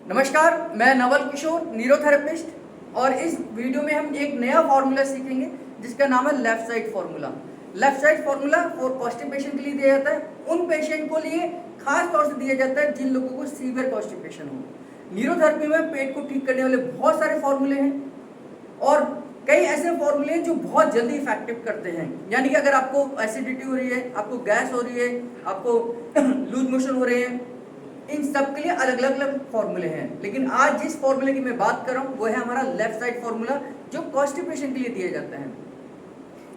नमस्कार, मैं नवल किशोर, न्यूरोथेरेपिस्ट। और इस वीडियो में हम एक नया फार्मूला सीखेंगे जिसका नाम है left side formula. Left side formula for constipation के लिए दिया जाता है, उन पेशेंट को लिए खास तौर से दिया जाता है जिन लोगों को सीवियर कॉन्स्टिपेशन हो। न्यूरोथेरेपी में पेट को ठीक करने वाले बहुत सारे फार्मूले हैं और कई ऐसे फार्मूले हैं जो बहुत जल्दी इफेक्टिव करते हैं। यानी कि अगर आपको एसिडिटी हो रही है, आपको गैस हो रही है, आपको लूज मोशन हो रहे हैं, इन सब के लिए अलग अलग फॉर्मूले हैं। लेकिन आज जिस फॉर्मूले की मैं बात कर रहा हूं वो है हमारा लेफ्ट साइड फॉर्मूला जो कॉन्स्टिपेशन के लिए दिया जाता है।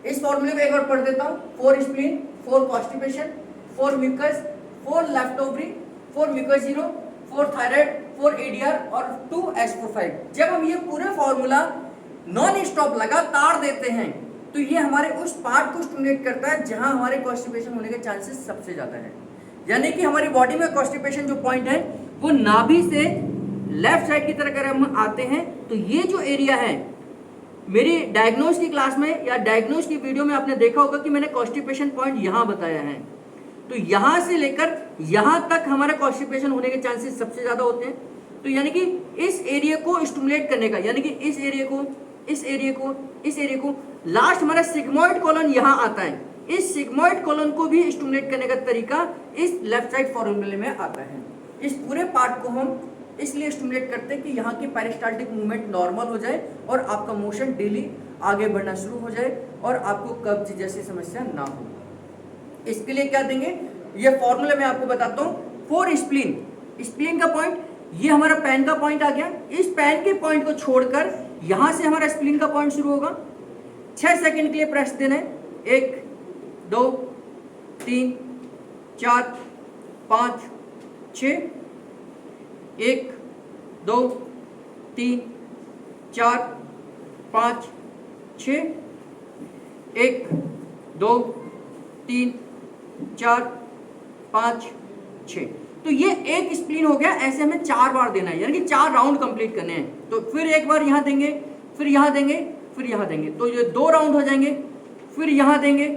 इस फॉर्मूले को एक बार पढ़ देता हूं। 4 spleen, 4 constipation, 4 mucus, 4 left ovary, 4 म्यूकोजीरो, 4 थायराइड, 4 एडीआर और 2 S45। जब हम ये पूरे फॉर्मूला नॉन स्टॉप लगातार देते हैं तो ये हमारे उस पार्ट को स्टिमुलेट करता है जहां हमारे कॉन्स्टिपेशन होने के चांसेस सबसे ज्यादा है। यानी कि हमारी बॉडी में कॉन्स्टिपेशन जो पॉइंट है वो नाभि से लेफ्ट साइड की तरह अगर हम आते हैं तो ये जो एरिया है, मेरी डायग्नोस की क्लास में या डायग्नोस की वीडियो में आपने देखा होगा कि मैंने कॉन्स्टिपेशन पॉइंट यहां बताया है। तो यहां से लेकर यहां तक हमारा कॉन्स्टिपेशन होने के चांसेस सबसे ज्यादा होते हैं। तो यानी कि इस एरिया को स्टिमुलेट करने का, यानी कि इस एरिया को, इस एरिया को, इस एरिया को, लास्ट हमारा सिग्मोइड कॉलन यहां आता है। इस सिग्मोइड कॉलन को भी स्टिमुलेट करने का तरीका इस लेफ्ट साइड फॉर्मूले में आता है। इस पूरे पार्ट को हम इसलिए स्टिमुलेट करते हैं कि यहाँ की पेरिस्टाल्टिक मूवमेंट नॉर्मल हो जाए और आपका मोशन डेली आगे बढ़ना शुरू हो जाए और आपको कब्ज जैसी समस्या ना हो। इसके लिए क्या देंगे, ये फॉर्मूला मैं आपको बताता हूँ। 4 स्प्लीन, स्प्लीन का पॉइंट ये हमारा पैन का पॉइंट आ गया। इस पैन के पॉइंट को छोड़कर यहां से हमारा स्प्लीन का पॉइंट शुरू होगा। 6 सेकंड के लिए प्रेस देना है। 1 2 3 4 5 6, 1 2 3 4 5 6, 1 2 3 4 5 6। तो ये एक स्प्लीन हो गया। ऐसे हमें 4 बार देना है, यानी कि 4 राउंड कंप्लीट करने हैं। तो फिर एक बार यहां देंगे, फिर यहां देंगे, फिर यहां देंगे, तो ये 2 राउंड हो जाएंगे। फिर यहां देंगे,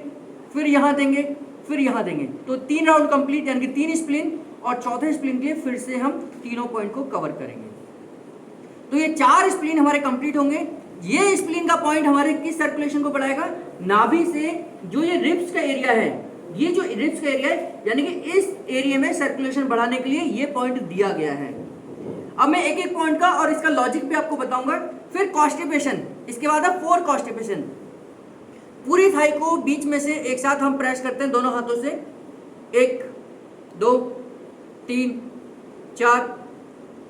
फिर यहां देंगे, फिर यहां देंगे, तो 3 राउंड कंप्लीट, यानी कि 3 स्प्लीन। और चौथे स्प्लीन के लिए फिर से हम तीनों पॉइंट को कवर करेंगे। तो ये 4 स्प्लीन हमारे कंप्लीट होंगे। ये स्प्लीन का पॉइंट हमारे किस सर्कुलेशन को बढ़ाएगा, नाभि से जो ये रिब्स का एरिया है, ये जो रिब्स का एरिया है, यानी कि इस एरिया में सर्कुलेशन बढ़ाने के लिए ये पॉइंट दिया गया है। अब मैं एक एक पॉइंट का और इसका लॉजिक भी आपको बताऊंगा। फिर कॉन्स्टिपेशन, इसके बाद है 4 कॉन्स्टिपेशन। पूरी थाई को बीच में से एक साथ हम प्रेस करते हैं दोनों हाथों से। 1 2 3 4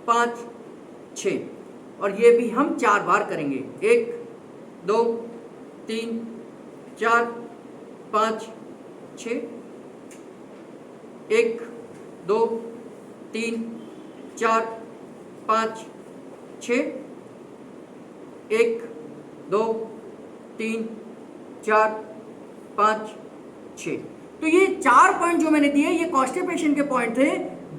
5 6, और ये भी हम 4 बार करेंगे। 1 2 3 4 5 6, 1 2 3 4 5 6, 1 2 3 4 5 6। तो ये 4 पॉइंट जो मैंने दिए ये कॉन्स्टिपेशन के पॉइंट थे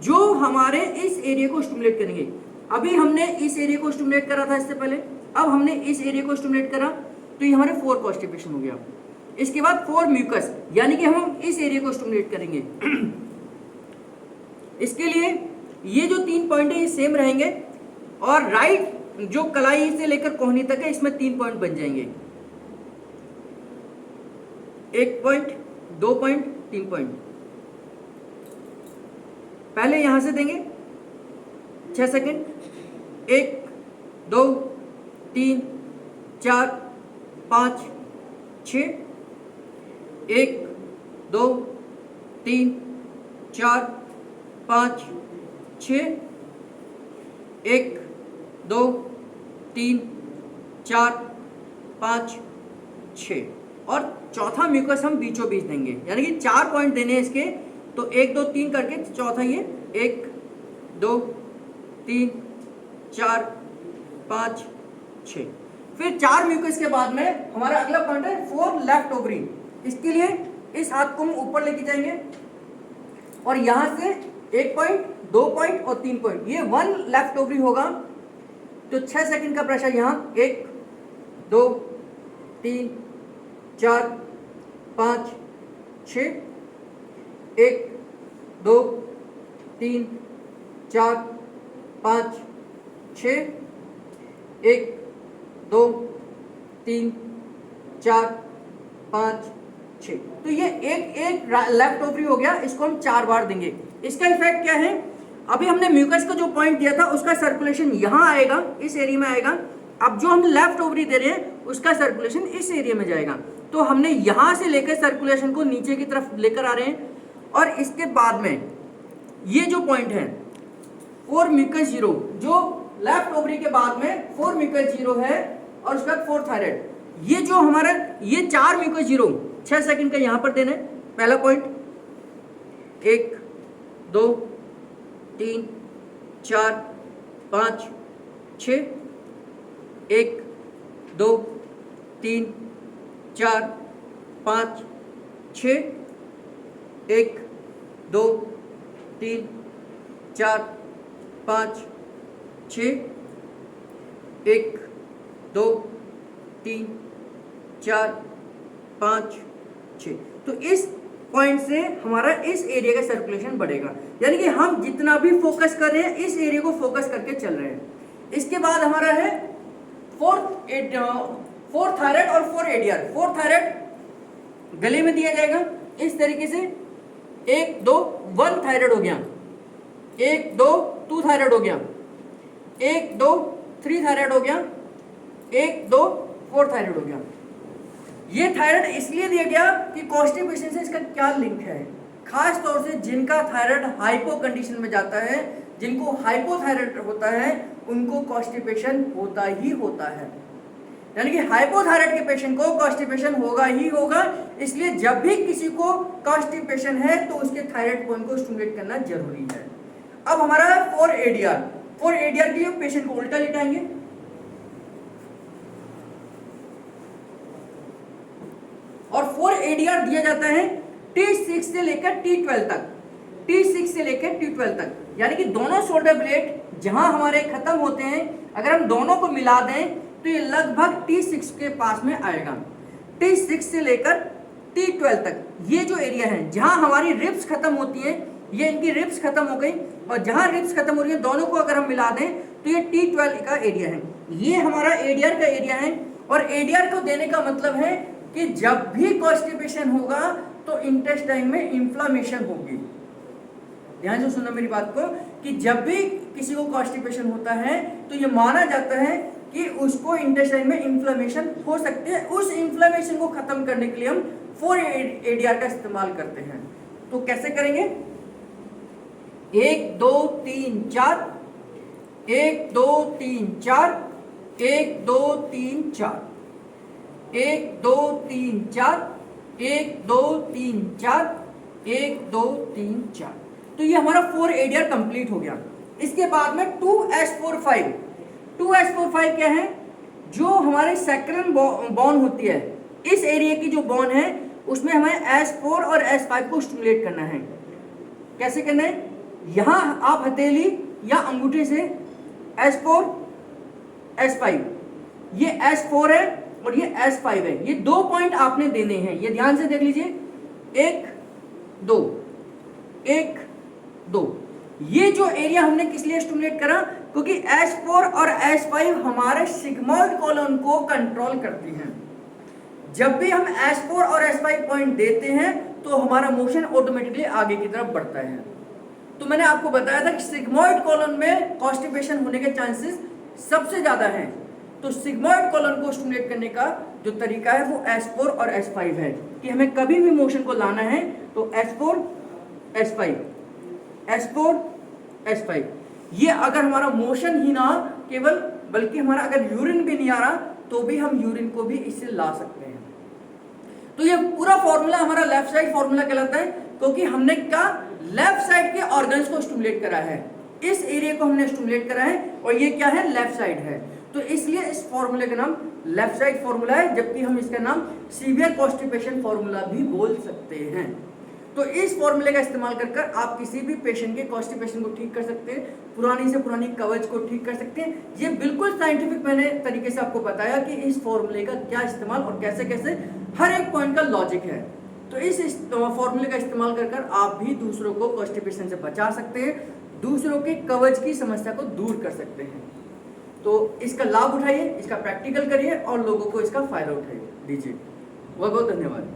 जो हमारे इस एरिया को स्टिमुलेट करेंगे। अभी हमने इस एरिया को स्टिमुलेट करा था इससे पहले, अब हमने इस एरिया को स्टिमुलेट करा, तो ये हमारे 4 कॉन्स्टिपेशन हो गया। इसके बाद 4 म्यूकस, यानी कि हम इस एरिया को स्टिमुलेट करेंगे। इसके लिए ये जो 3 पॉइंट है ये सेम रहेंगे, और राइट जो कलाई से लेकर कोहनी तक है इसमें 3 पॉइंट बन जाएंगे। 1 पॉइंट, 2 पॉइंट, 3 पॉइंट। पहले यहां से देंगे 6 सेकंड। 1 2 3 4 5 6, 1 2 3 4 5 6, 1 2 3 4 5 6, और चौथा म्यूकस हम बीचों बीच देंगे, यानी कि 4 पॉइंट देने हैं इसके। तो 1 2 3 करके चौथा ये 1 2 3 4 5 6। फिर 4 म्यूकस के बाद में हमारा अगला पॉइंट है 4 लेफ्ट ओवरी। इसके लिए इस हाथ को हम ऊपर लेके जाएंगे और यहां से 1 पॉइंट, 2 पॉइंट और 3 पॉइंट, ये 1 लेफ्ट ओवरी होगा। तो 6 सेकंड का प्रेशर यहां, 1 2 3 4 5 6, 1 2 3 4 5 6, 1 2 3 4 5 6। तो ये एक लेफ्ट ओवरी हो गया, इसको हम 4 बार देंगे। इसका इफेक्ट क्या है, अभी हमने म्यूकस का जो पॉइंट दिया था उसका सर्कुलेशन यहाँ आएगा, इस एरिया में आएगा। अब जो हम लेफ्ट ओवरी दे रहे हैं उसका सर्कुलेशन इस एरिया में जाएगा। तो हमने यहाँ से लेकर सर्कुलेशन को नीचे की तरफ लेकर आ रहे हैं, और इसके बाद में ये जो पॉइंट है 4 म्यूकस 0, जो लेफ्ट ओवरी के बाद में 4 म्यूकस 0 है और उसके बाद 4 थायराइड, ये जो हमारा ये 4 म्यूकस 0 6 सेकंड का यहाँ पर देना है। पहला पॉइंट 1 2 3 4 5 6, 1 2 3 4 5 6, 1 2 3 4 5 6, 1 2 3 4 5 6। तो इस पॉइंट से हमारा इस एरिया का सर्कुलेशन बढ़ेगा, यानी कि हम जितना भी फोकस कर रहे हैं इस एरिया को फोकस करके चल रहे हैं। इसके बाद हमारा है 4 थायराइड और 4 एडीआर। 4 थायराइड गले में दिया जाएगा इस तरीके से, 1 2 1 थायराइड हो गया, 1 2 2 थायराइड हो गया, 1 2 3 थायराइड हो गया, 1 2 4 थायराइड हो गया। ये थायराइड इसलिए दिया गया कि कॉन्स्टिपेशन से इसका क्या लिंक है। खास तौर से जिनका थायराइड हाइपो कंडीशन में जाता है, जिनको हाइपोथायराइड होता है, उनको कॉन्स्टिपेशन होता ही होता है। यानी कि हाइपोथायराइड के पेशेंट को कॉन्स्टिपेशन होगा ही होगा। इसलिए जब भी किसी को कॉन्स्टिपेशन है तो उसके थायराइड पॉइंट को स्टिमुलेट करना जरूरी है। अब हमारा है 4 एडीआर। 4 एडीआर के लिए पेशेंट को उल्टा लिटाएंगे और 4 एडीआर दिया जाता है T6 से लेकर T12 तक, T6 से लेकर T12 तक, यानी कि दोनों शोल्डर ब्लेड जहां हमारे खत्म होते हैं, अगर हम दोनों को मिला दें तो ये लगभग T6 के पास में आएगा। T6 से लेकर T12 तक ये जो एरिया है जहां हमारी रिब्स खत्म होती है, ये इनकी रिब्स खत्म हो गई, और जहां रिब्स खत्म हो रही है दोनों को अगर हम मिला दें तो ये T12 का एरिया है। ये हमारा एडीआर का एरिया है, और एडीआर को देने का मतलब है कि जब भी कॉन्स्टिपेशन होगा तो इंटेस्टाइन में इंफ्लामेशन होगी। ध्यान से सुनना मेरी बात को, कि जब भी किसी को कॉन्स्टिपेशन होता है तो ये माना जाता है कि उसको इंटेस्टाइन में इंफ्लामेशन हो सकती है। उस इंफ्लामेशन को खत्म करने के लिए हम 4 एडीआर का इस्तेमाल करते हैं। तो कैसे करेंगे, 1 2 3 4, 1 2 3 4, 1 2 3 4, 1 2 3 4, 1 2 3 4, 1 2 3 4। तो ये हमारा 4 एडीआर कंप्लीट हो गया। इसके बाद में 2S45। 2S45 क्या है, जो हमारे सैक्रल बोन होती है, इस एरिया की जो बोन है उसमें हमें S4 और S5 को स्टिमुलेट करना है। कैसे करना है, यहां आप हथेली या अंगूठे से S4 S5, ये S4 है और ये S5 है, ये 2 पॉइंट आपने देने हैं। ये ध्यान से देख लीजिए, 1 2 1 2। ये जो एरिया हमने किस लिए स्टिमुलेट करा, क्योंकि S4 और S5 हमारे सिग्मॉइड कॉलन को कंट्रोल करती हैं। जब भी हम S4 और S5 पॉइंट देते हैं तो हमारा मोशन ऑटोमेटिकली आगे की तरफ बढ़ता है। तो मैंने आपको बताया था कि सिग्मॉइड कॉलन में कॉन्स्टिपेशन होने के चांसेस सबसे ज्यादा हैं। तो सिग्मॉइड कॉलन को स्टिमुलेट करने का जो तरीका है वो S4 और S5 है, कि हमें कभी भी मोशन को लाना है तो S4 S5, S4 S5। ये अगर हमारा मोशन ही ना केवल, बल्कि हमारा अगर यूरिन भी नहीं आ रहा तो भी हम यूरिन को भी इससे ला सकते हैं। तो ये पूरा फॉर्मूला हमारा लेफ्ट साइड फॉर्मूला कहलाता है, क्योंकि हमने क्या लेफ्ट साइड के ऑर्गन्स को स्टिमुलेट करा है, इस एरिया को हमने स्टिमुलेट करा है, और ये क्या है, लेफ्ट साइड है। तो इसलिए इस फॉर्मूले का नाम लेफ्ट साइड फॉर्मूला है, जबकि हम इसका नाम सीवियर कॉन्स्टिपेशन फॉर्मूला भी बोल सकते हैं। तो इस फॉर्मूले का इस्तेमाल कर आप किसी भी पेशेंट के कॉन्स्टिपेशन को ठीक कर सकते हैं, पुरानी से पुरानी कवच को ठीक कर सकते हैं। ये बिल्कुल साइंटिफिक मैंने तरीके से आपको बताया कि इस फॉर्मूले का क्या इस्तेमाल और कैसे कैसे हर एक पॉइंट का लॉजिक है। तो इस फॉर्मूले का इस्तेमाल कर आप भी दूसरों को कॉन्स्टिपेशन से बचा सकते हैं, दूसरों के कवच की समस्या को दूर कर सकते हैं। तो इसका लाभ उठाइए, इसका प्रैक्टिकल करिए और लोगों को इसका फ़ायदा उठाइए दीजिए। बहुत बहुत धन्यवाद।